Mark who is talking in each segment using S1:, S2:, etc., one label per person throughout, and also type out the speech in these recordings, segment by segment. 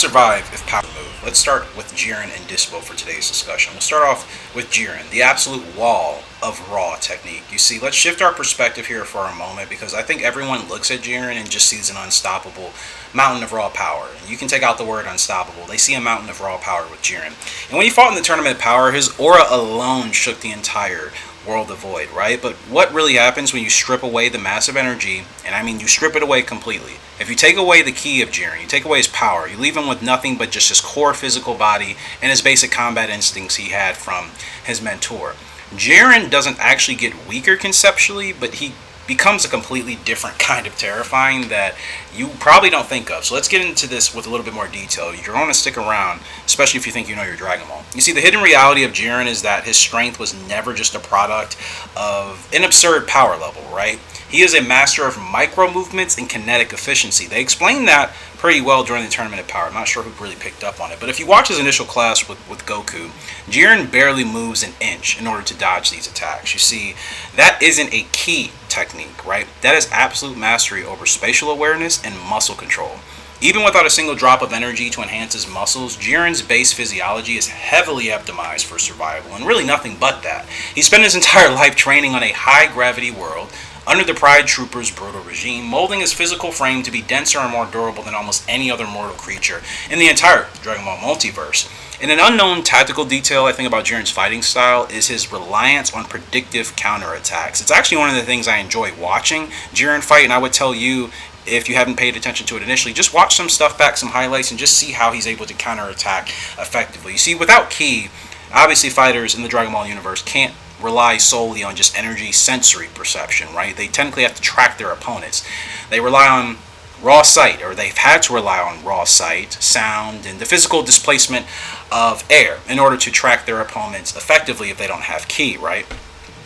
S1: survive if power removed? Let's start with Jiren and Dyspo for today's discussion. We'll start off with Jiren, the absolute wall of raw technique. You see, let's shift our perspective here for a moment because I think everyone looks at Jiren and just sees an unstoppable mountain of raw power. And you can take out the word unstoppable. They see a mountain of raw power with Jiren. And when he fought in the Tournament of Power, his aura alone shook the entire world of Void, right? But what really happens when you strip away the massive energy, and I mean you strip it away completely. If you take away the key of Jiren, you take away his power, you leave him with nothing but just his core physical body and his basic combat instincts he had from his mentor. Jiren doesn't actually get weaker conceptually, but he becomes a completely different kind of terrifying that you probably don't think of. So let's get into this with a little bit more detail. You're going to stick around, especially if you think you know your Dragon Ball. You see, the hidden reality of Jiren is that his strength was never just a product of an absurd power level, right? He is a master of micro movements and kinetic efficiency. They explained that pretty well during the Tournament of Power. I'm not sure who really picked up on it. But if you watch his initial clash with Goku, Jiren barely moves an inch in order to dodge these attacks. You see, that isn't a key technique, right? That is absolute mastery over spatial awareness and muscle control. Even without a single drop of energy to enhance his muscles, Jiren's base physiology is heavily optimized for survival, and really nothing but that. He spent his entire life training on a high-gravity world, under the Pride Trooper's brutal regime, molding his physical frame to be denser and more durable than almost any other mortal creature in the entire Dragon Ball multiverse. And an unknown tactical detail I think about Jiren's fighting style is his reliance on predictive counterattacks. It's actually one of the things I enjoy watching Jiren fight, and I would tell you, if you haven't paid attention to it initially, just watch some stuff back, some highlights, and just see how he's able to counterattack effectively. You see, without ki, obviously fighters in the Dragon Ball universe can't rely solely on just energy sensory perception, right? They technically have to track their opponents. They rely on raw sight, or they've had to rely on raw sight, sound, and the physical displacement of air in order to track their opponents effectively if they don't have ki, right?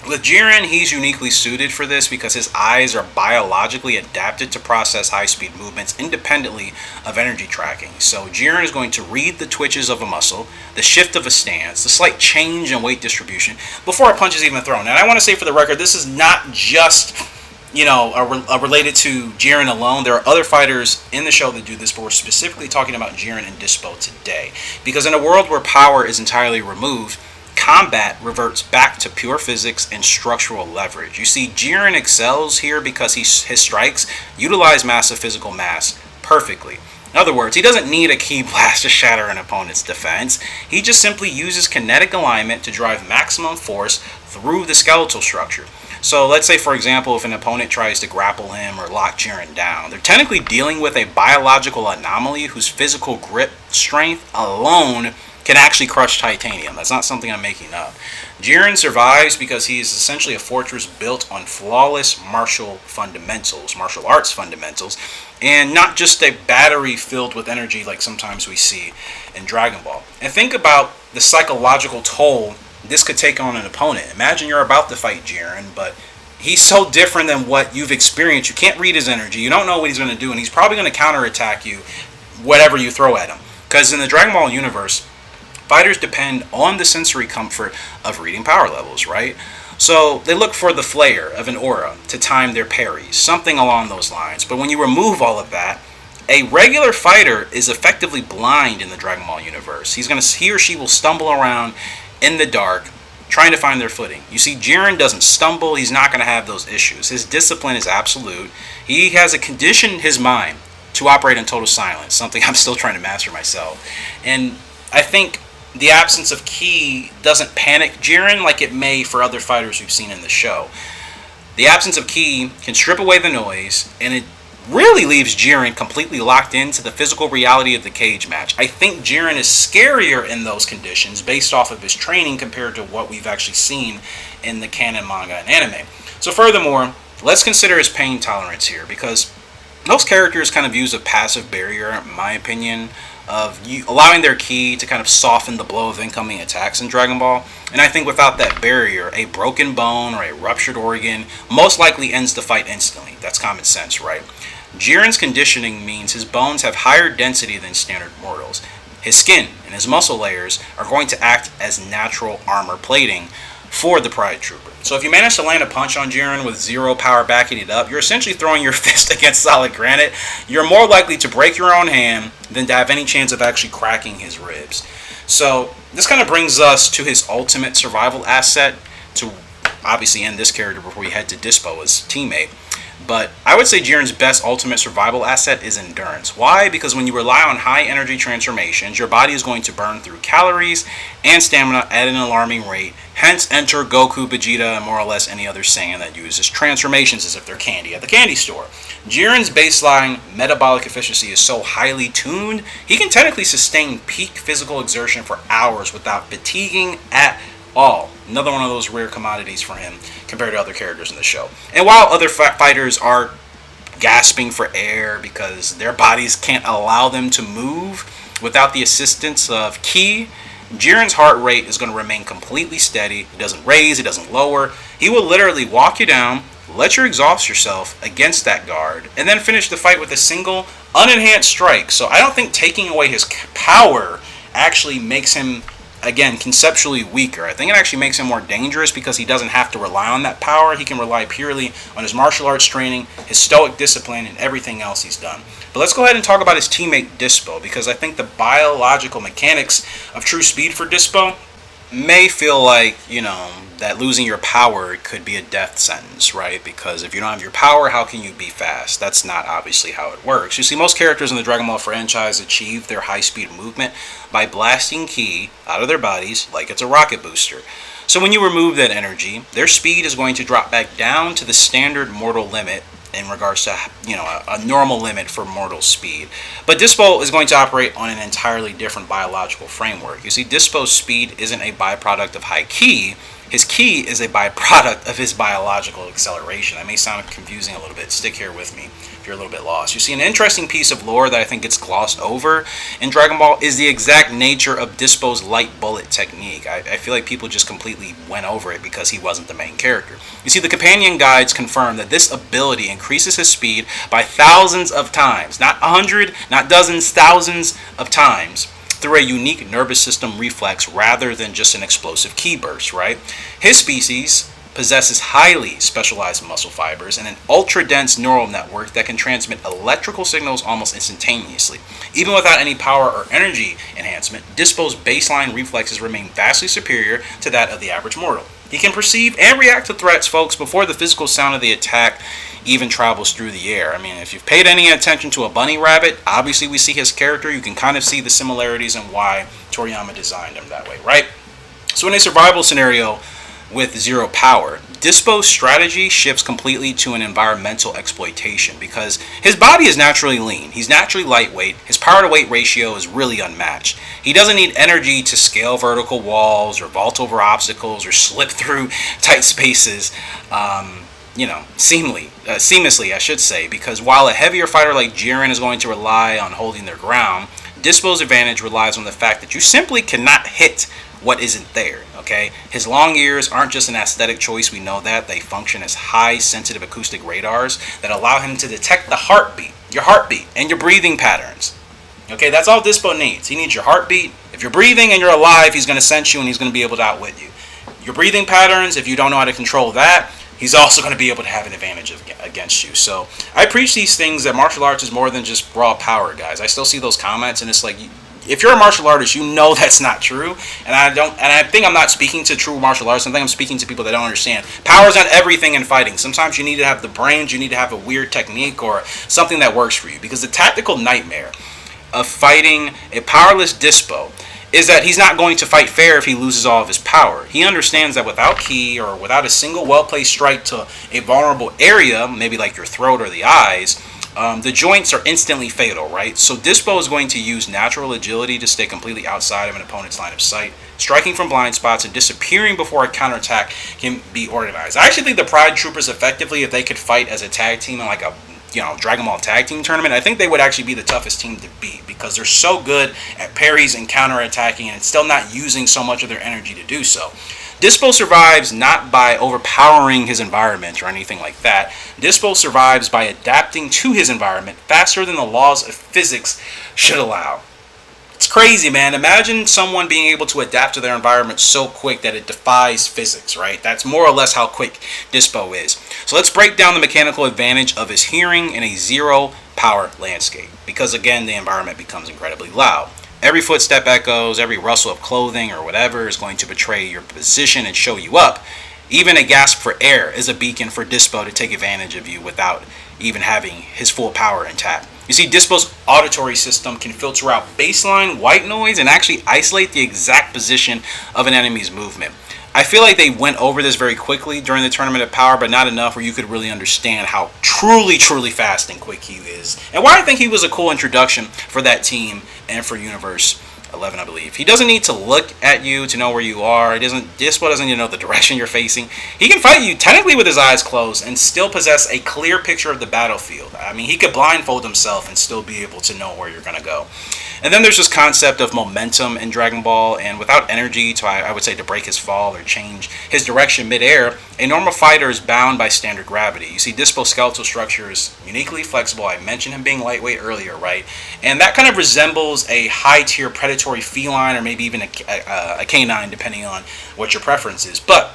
S1: With Jiren, he's uniquely suited for this because his eyes are biologically adapted to process high-speed movements independently of energy tracking. So Jiren is going to read the twitches of a muscle, the shift of a stance, the slight change in weight distribution before a punch is even thrown. And I want to say for the record, this is not just, related to Jiren alone. There are other fighters in the show that do this, but we're specifically talking about Jiren and Dyspo today. Because in a world where power is entirely removed, combat reverts back to pure physics and structural leverage. You see, Jiren excels here because his strikes utilize massive physical mass perfectly. In other words, he doesn't need a ki blast to shatter an opponent's defense. He just simply uses kinetic alignment to drive maximum force through the skeletal structure. So let's say, for example, if an opponent tries to grapple him or lock Jiren down, they're technically dealing with a biological anomaly whose physical grip strength alone can actually crush titanium. That's not something I'm making up. Jiren survives because he is essentially a fortress built on flawless martial arts fundamentals, and not just a battery filled with energy like sometimes we see in Dragon Ball. And think about the psychological toll this could take on an opponent. Imagine you're about to fight Jiren, but he's so different than what you've experienced. You can't read his energy. You don't know what he's going to do, and he's probably going to counterattack you, whatever you throw at him. Because in the Dragon Ball universe, fighters depend on the sensory comfort of reading power levels, right? So they look for the flare of an aura to time their parries, something along those lines. But when you remove all of that, a regular fighter is effectively blind in the Dragon Ball universe. He or she will stumble around in the dark, trying to find their footing. You see, Jiren doesn't stumble. He's not going to have those issues. His discipline is absolute. He has conditioned his mind to operate in total silence, something I'm still trying to master myself. And I think the absence of ki doesn't panic Jiren like it may for other fighters we've seen in the show. The absence of ki can strip away the noise, and it really leaves Jiren completely locked into the physical reality of the cage match. I think Jiren is scarier in those conditions based off of his training compared to what we've actually seen in the canon manga and anime. So furthermore, let's consider his pain tolerance here, because most characters kind of use a passive barrier, in my opinion, of allowing their ki to kind of soften the blow of incoming attacks in Dragon Ball. And I think without that barrier, a broken bone or a ruptured organ most likely ends the fight instantly. That's common sense, right? Jiren's conditioning means his bones have higher density than standard mortals. His skin and his muscle layers are going to act as natural armor plating for the Pride Trooper. So if you manage to land a punch on Jiren with zero power backing it up, you're essentially throwing your fist against solid granite. You're more likely to break your own hand than to have any chance of actually cracking his ribs. So this kind of brings us to his ultimate survival asset, to obviously end this character before we head to Dyspo, his teammate. But I would say Jiren's best ultimate survival asset is endurance. Why? Because when you rely on high energy transformations, your body is going to burn through calories and stamina at an alarming rate. Hence, enter Goku, Vegeta, and more or less any other Saiyan that uses transformations as if they're candy at the candy store. Jiren's baseline metabolic efficiency is so highly tuned, he can technically sustain peak physical exertion for hours without fatiguing at all. Another one of those rare commodities for him compared to other characters in the show. And while other fighters are gasping for air because their bodies can't allow them to move without the assistance of ki, Jiren's heart rate is going to remain completely steady. It doesn't raise, it doesn't lower. He will literally walk you down, let you exhaust yourself against that guard, and then finish the fight with a single unenhanced strike. So I don't think taking away his power actually makes him, again, conceptually weaker. I think it actually makes him more dangerous because he doesn't have to rely on that power. He can rely purely on his martial arts training, his stoic discipline, and everything else he's done. But let's go ahead and talk about his teammate Dyspo, because I think the biological mechanics of true speed for Dyspo may feel like, that losing your power could be a death sentence, right? Because if you don't have your power, how can you be fast? That's not obviously how it works. You see, most characters in the Dragon Ball franchise achieve their high speed movement by blasting ki out of their bodies like it's a rocket booster. So when you remove that energy, their speed is going to drop back down to the standard mortal limit in regards to, a normal limit for mortal speed. But Dyspo is going to operate on an entirely different biological framework. You see, Dyspo's speed isn't a byproduct of high ki. His ki is a byproduct of his biological acceleration. That may sound confusing a little bit. Stick here with me if you're a little bit lost. You see, an interesting piece of lore that I think gets glossed over in Dragon Ball is the exact nature of Dyspo's light bullet technique. I feel like people just completely went over it because he wasn't the main character. You see, the companion guides confirm that this ability increases his speed by thousands of times. Not 100, not dozens, thousands of times, through a unique nervous system reflex rather than just an explosive ki burst, right? His species possesses highly specialized muscle fibers and an ultra-dense neural network that can transmit electrical signals almost instantaneously. Even without any power or energy enhancement, Dyspo's baseline reflexes remain vastly superior to that of the average mortal. He can perceive and react to threats, folks, before the physical sound of the attack even travels through the air. I mean, if you've paid any attention to a bunny rabbit, obviously we see his character. You can kind of see the similarities and why Toriyama designed him that way, right? So in a survival scenario with zero power, Dyspo's strategy shifts completely to an environmental exploitation because his body is naturally lean. He's naturally lightweight. His power to weight ratio is really unmatched. He doesn't need energy to scale vertical walls or vault over obstacles or slip through tight spaces. Seamlessly, I should say, because while a heavier fighter like Jiren is going to rely on holding their ground, Dyspo's advantage relies on the fact that you simply cannot hit what isn't there, okay? His long ears aren't just an aesthetic choice, we know that. They function as high sensitive acoustic radars that allow him to detect the heartbeat, your heartbeat, and your breathing patterns. Okay, that's all Dyspo needs. He needs your heartbeat. If you're breathing and you're alive, he's going to sense you and he's going to be able to outwit you. Your breathing patterns, if you don't know how to control that, he's also going to be able to have an advantage against you. So I preach these things that martial arts is more than just raw power, guys. I still see those comments, and it's like, if you're a martial artist, you know that's not true. And I think I'm not speaking to true martial artists. I think I'm speaking to people that don't understand. Power's not everything in fighting. Sometimes you need to have the brains, you need to have a weird technique or something that works for you. Because the tactical nightmare of fighting a powerless Dyspo is that he's not going to fight fair if he loses all of his power. He understands that without ki or without a single well-placed strike to a vulnerable area, maybe like your throat or the eyes, the joints are instantly fatal, right? So Dyspo is going to use natural agility to stay completely outside of an opponent's line of sight, striking from blind spots and disappearing before a counterattack can be organized. I actually think the Pride Troopers effectively, if they could fight as a tag team in like a Dragon Ball tag team tournament, I think they would actually be the toughest team to beat because they're so good at parries and counterattacking and still not using so much of their energy to do so. Dyspo survives not by overpowering his environment or anything like that. Dyspo survives by adapting to his environment faster than the laws of physics should allow. It's crazy, man. Imagine someone being able to adapt to their environment so quick that it defies physics, right? That's more or less how quick Dyspo is. So let's break down the mechanical advantage of his hearing in a zero power landscape. Because again, the environment becomes incredibly loud. Every footstep echoes, every rustle of clothing or whatever is going to betray your position and show you up. Even a gasp for air is a beacon for Dyspo to take advantage of you without even having his full power intact. You see, Dyspo's auditory system can filter out baseline white noise and actually isolate the exact position of an enemy's movement. I feel like they went over this very quickly during the Tournament of Power, but not enough where you could really understand how truly fast and quick he is. And why I think he was a cool introduction for that team and for Universe 11, I believe. He doesn't need to look at you to know where you are. Dyspo doesn't need to know the direction you're facing. He can fight you technically with his eyes closed and still possess a clear picture of the battlefield. I mean, he could blindfold himself and still be able to know where you're going to go. And then there's this concept of momentum in Dragon Ball, and without energy I would say to break his fall or change his direction mid-air, a normal fighter is bound by standard gravity. You see, Dyspo's skeletal structure is uniquely flexible. I mentioned him being lightweight earlier, right? And that kind of resembles a high-tier predatory feline or maybe even a canine, depending on what your preference is. But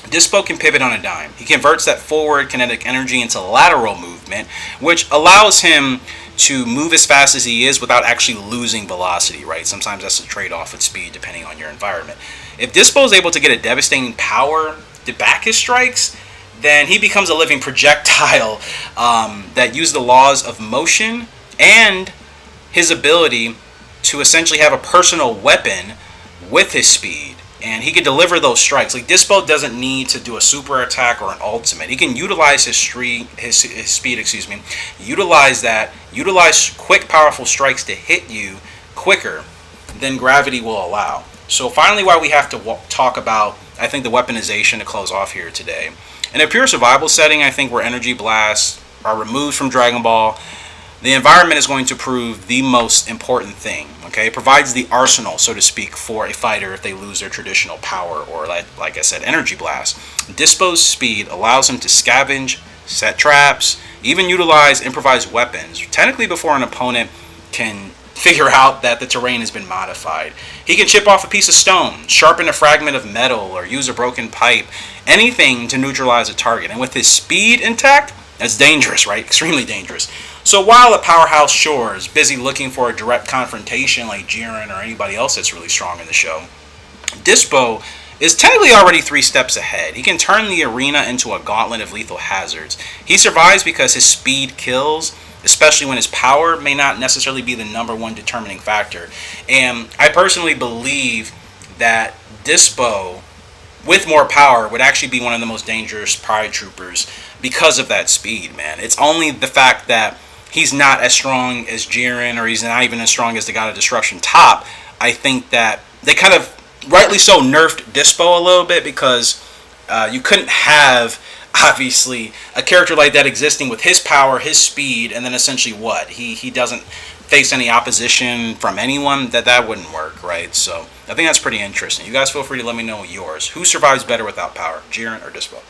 S1: Dyspo can pivot on a dime. He converts that forward kinetic energy into lateral movement, which allows him to move as fast as he is without actually losing velocity, right? Sometimes that's a trade-off with speed depending on your environment. If Dyspo is able to get a devastating power to back his strikes, then he becomes a living projectile that uses the laws of motion and his ability to essentially have a personal weapon with his speed. And he can deliver those strikes. Like, Dyspo doesn't need to do a super attack or an ultimate. He can utilize his speed, utilize quick, powerful strikes to hit you quicker than gravity will allow. So finally, why we have to talk about, I think, the weaponization to close off here today. In a pure survival setting, I think where energy blasts are removed from Dragon Ball, the environment is going to prove the most important thing. Okay, it provides the arsenal, so to speak, for a fighter if they lose their traditional power or, like I said, energy blast. Dyspo's speed allows him to scavenge, set traps, even utilize improvised weapons, technically before an opponent can figure out that the terrain has been modified. He can chip off a piece of stone, sharpen a fragment of metal, or use a broken pipe, anything to neutralize a target. And with his speed intact, that's dangerous, right? Extremely dangerous. So while a powerhouse Shore is busy looking for a direct confrontation like Jiren or anybody else that's really strong in the show, Dyspo is technically already 3 steps ahead. He can turn the arena into a gauntlet of lethal hazards. He survives because his speed kills, especially when his power may not necessarily be the number one determining factor. And I personally believe that Dyspo, with more power, would actually be one of the most dangerous Pride Troopers because of that speed, man. It's only the fact that he's not as strong as Jiren, or he's not even as strong as the God of Destruction Top. I think that they kind of, rightly so, nerfed Dyspo a little bit because you couldn't have, obviously, a character like that existing with his power, his speed, and then essentially what? He doesn't face any opposition from anyone. That wouldn't work, right? So I think that's pretty interesting. You guys feel free to let me know yours. Who survives better without power, Jiren or Dyspo?